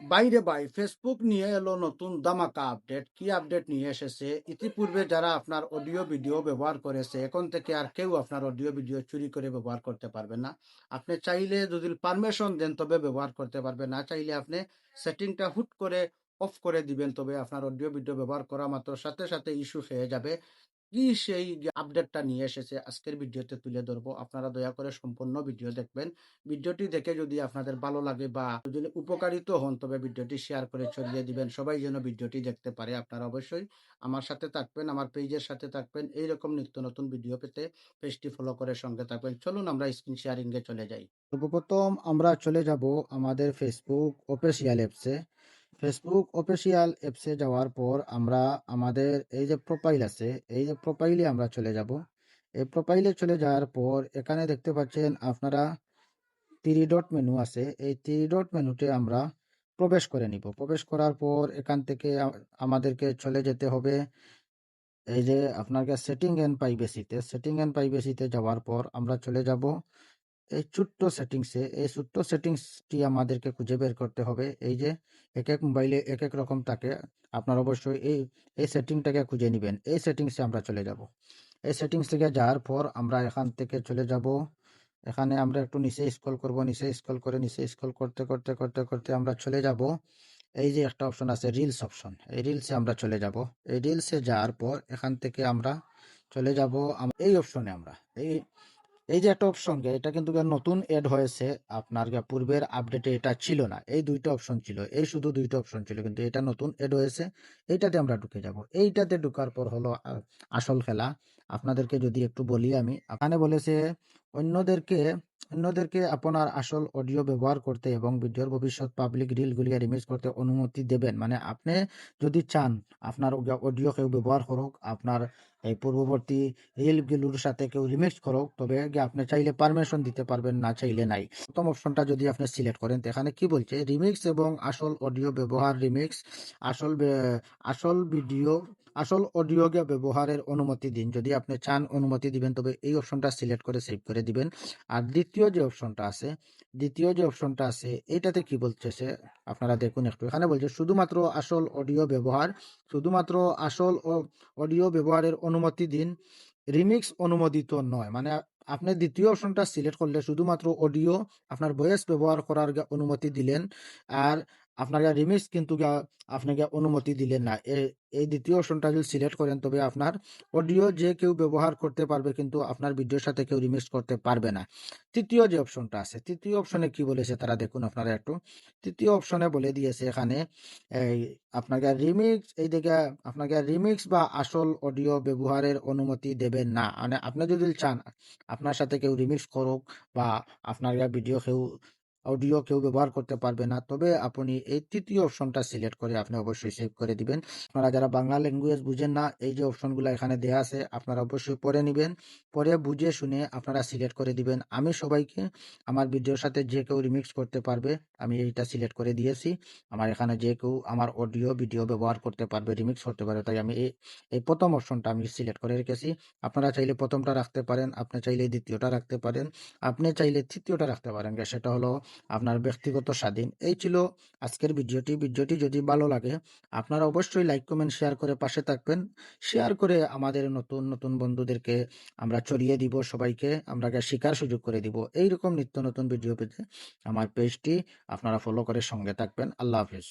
বাইরে ভাই ফেসবুক নিয়ে এলো নতুন ধামাকা আপডেট। কি আপডেট নিয়ে এসেছে? ইতিপূর্বে যারা আপনার অডিও ভিডিও ব্যবহার করেছে, এখন থেকে আর কেউ আপনার অডিও ভিডিও চুরি করে ব্যবহার করতে পারবে না। আপনি চাইলে যদি পারমিশন দেন তবে ব্যবহার করতে পারবে না, চাইলে আপনি সেটিংটা হুট করে অফ করে দিবেন, তবে আপনার অডিও ভিডিও ব্যবহার করা মাত্র সাথে সাথে ইস্যু হয়ে যাবে। কি সেই আপডেটটা নিয়ে এসেছে আজকের ভিডিওতে তুলে ধরবো। আপনারা দয়া করে সম্পূর্ণ ভিডিও দেখবেন। ভিডিওটি দেখে যদি আপনাদের ভালো লাগে বা যদি উপকারিত হন তবে ভিডিওটি শেয়ার করে ছড়িয়ে দিবেন, সবাই যেন ভিডিওটি দেখতে পারে। আপনারা অবশ্যই আমার সাথে থাকবেন, আমার পেজের সাথে থাকবেন, এইরকম নিত্য নতুন ভিডিও পেতে পেজটি ফলো করে সঙ্গে থাকবেন। চলুন আমরা স্ক্রিন শেয়ারিং এ চলে যাই। সর্বপ্রথম আমরা চলে যাব আমাদের ফেসবুক অফিসিয়াল অ্যাপসে। ফেসবুক অফিসিয়াল অ্যাপসে যাওয়ার পর আমরা আমাদের এই যে প্রোফাইল আছে, এই যে প্রোফাইলে আমরা চলে যাব। এই প্রোফাইলে চলে যাওয়ার পর এখানে দেখতে পাচ্ছেন আপনারা থ্রি ডট মেনু আছে। এই থ্রি ডট মেনুতে আমরা প্রবেশ করে নিব। প্রবেশ করার পর এখান থেকে আমাদেরকে চলে যেতে হবে এই যে আপনাকে সেটিং এন্ড প্রাইভেসিতে। সেটিং এন্ড প্রাইভেসিতে যাওয়ার পর আমরা চলে যাব এই ছোট্ট সেটিংসে। এই ছোট্ট সেটিংসটি আমাদেরকে খুঁজে বের করতে হবে। এই যে এক এক মোবাইলে এক এক রকম থাকে, আপনার অবশ্যই এই এই সেটিংটাকে খুঁজে নেবেন। এই সেটিংসে আমরা চলে যাব। এই সেটিংস থেকে যাওয়ার পর আমরা এখান থেকে চলে যাব, এখানে আমরা একটু নিচে স্ক্রল করব। নিচে স্ক্রল করে নিচে স্ক্রল করতে করতে করতে করতে আমরা চলে যাব এই যে একটা অপশন আছে রিলস অপশন। এই রিলসে আমরা চলে যাব। এই রিলসে যাওয়ার পর এখান থেকে আমরা চলে যাব এই অপশনে। আমরা এই এই যে একটা অপশন, এটা কিন্তু নতুন এড হয়েছে। আপনার পূর্বের আপডেটে এটা ছিল না। এই দুইটা অপশন ছিল, এই শুধু দুইটা অপশন ছিল, কিন্তু এটা নতুন এড হয়েছে। এইটাতে আমরা ঢুকে যাব। এইটাতে ঢুকার পর হলো আসল খেলা। আপনাদেরকে যদি একটু বলি, আমি এখানে বলেছে অন্যদেরকে অন্যদেরকে আপনার আসল অডিও ব্যবহার করতে এবং ভিডিওর ভবিষ্যৎ পাবলিক রিলগুলি রিমিক্স করতে অনুমতি দেবেন। মানে আপনি যদি চান আপনার অডিও কেউ ব্যবহার করুক, আপনার এই পূর্ববর্তী রিলগুলোর সাথে কেউ রিমিক্স করুক, তবে আপনি চাইলে পারমিশন দিতে পারবেন, না চাইলে নাই। প্রথম অপশনটা যদি আপনি সিলেক্ট করেন, এখানে কি বলছে, রিমিক্স এবং আসল অডিও ব্যবহার, রিমিক্স আসল আসল ভিডিও আসল অডিও ব্যবহারের অনুমতি দিন। যদি আপনি চান অনুমতি দিবেন তবে এই অপশনটা সিলেক্ট করে সেভ করে দিবেন। আর দ্বিতীয় যে অপশনটা আছে এইটাতে কি বলতেছে আপনারা দেখুন একটু। এখানে বলছে শুধুমাত্র আসল অডিও ব্যবহার, শুধুমাত্র আসল অডিও ব্যবহারের অনুমতি দিন, রিমিক্স অনুমোদিত নয়। মানে আপনি দ্বিতীয় অপশনটা সিলেক্ট করলে শুধুমাত্র অডিও, আপনার ভয়েস ব্যবহার করার অনুমতি দিলেন, আর আপনার রিমিক্স কিন্তু আপনাকে অনুমতি দিলেন না। এই দ্বিতীয় অপশনটা যদি সিলেক্ট করেন তবে আপনার অডিও যে কেউ ব্যবহার করতে পারবে, কিন্তু আপনার ভিডিওর সাথে কেউ রিমিক্স করতে পারবে না। তৃতীয় যে অপশনটা আছে, তৃতীয় অপশনে কি বলেছে তারা দেখুন আপনারা একটু। তৃতীয় অপশনে বলে দিয়েছে এখানে এই আপনাকে রিমিক্স, এই দিকে আপনাকে রিমিক্স বা আসল অডিও ব্যবহারের অনুমতি দেবেন না। মানে আপনি যদি চান আপনার সাথে কেউ রিমিক্স করুক বা আপনার ভিডিও কেউ অডিও কেউ ব্যবহার করতে পারবে না, তবে আপনি এই তৃতীয় অপশনটা সিলেক্ট করে আপনি অবশ্যই সেভ করে দিবেন। আপনারা যারা বাংলা ল্যাঙ্গুয়েজ বুঝেন না, এই যে অপশনগুলো এখানে দেওয়া আছে আপনারা অবশ্যই পড়ে নেবেন, পরে বুঝে শুনে আপনারা সিলেক্ট করে দিবেন। আমি সবাইকে আমার ভিডিওর সাথে যে কেউ রিমিক্স করতে পারবে আমি এইটা সিলেক্ট করে দিয়েছি। আমার এখানে যে কেউ আমার অডিও ভিডিও ব্যবহার করতে পারবে, রিমিক্স করতে পারবে, তাই আমি এই প্রথম অপশনটা আমি সিলেক্ট করে রেখেছি। আপনারা চাইলে প্রথমটা রাখতে পারেন, আপনি চাইলে দ্বিতীয়টা রাখতে পারেন, আপনি চাইলে তৃতীয়টা রাখতে পারেন, সেটা হলো আপনার ব্যক্তিগত স্বাধীন। এই ছিল আজকের ভিডিওটি যদি ভালো লাগে আপনারা অবশ্যই লাইক কমেন্ট শেয়ার করে পাশে থাকবেন। শেয়ার করে আমাদের নতুন নতুন বন্ধুদেরকে আমরা ছড়িয়ে দিব, সবাইকে আমরা শেখার সুযোগ করে দিব। এইরকম নিত্য নতুন ভিডিও পেতে আমার পেজটি আপনারা ফলো করে সঙ্গে থাকবেন। আল্লাহ হাফেজ।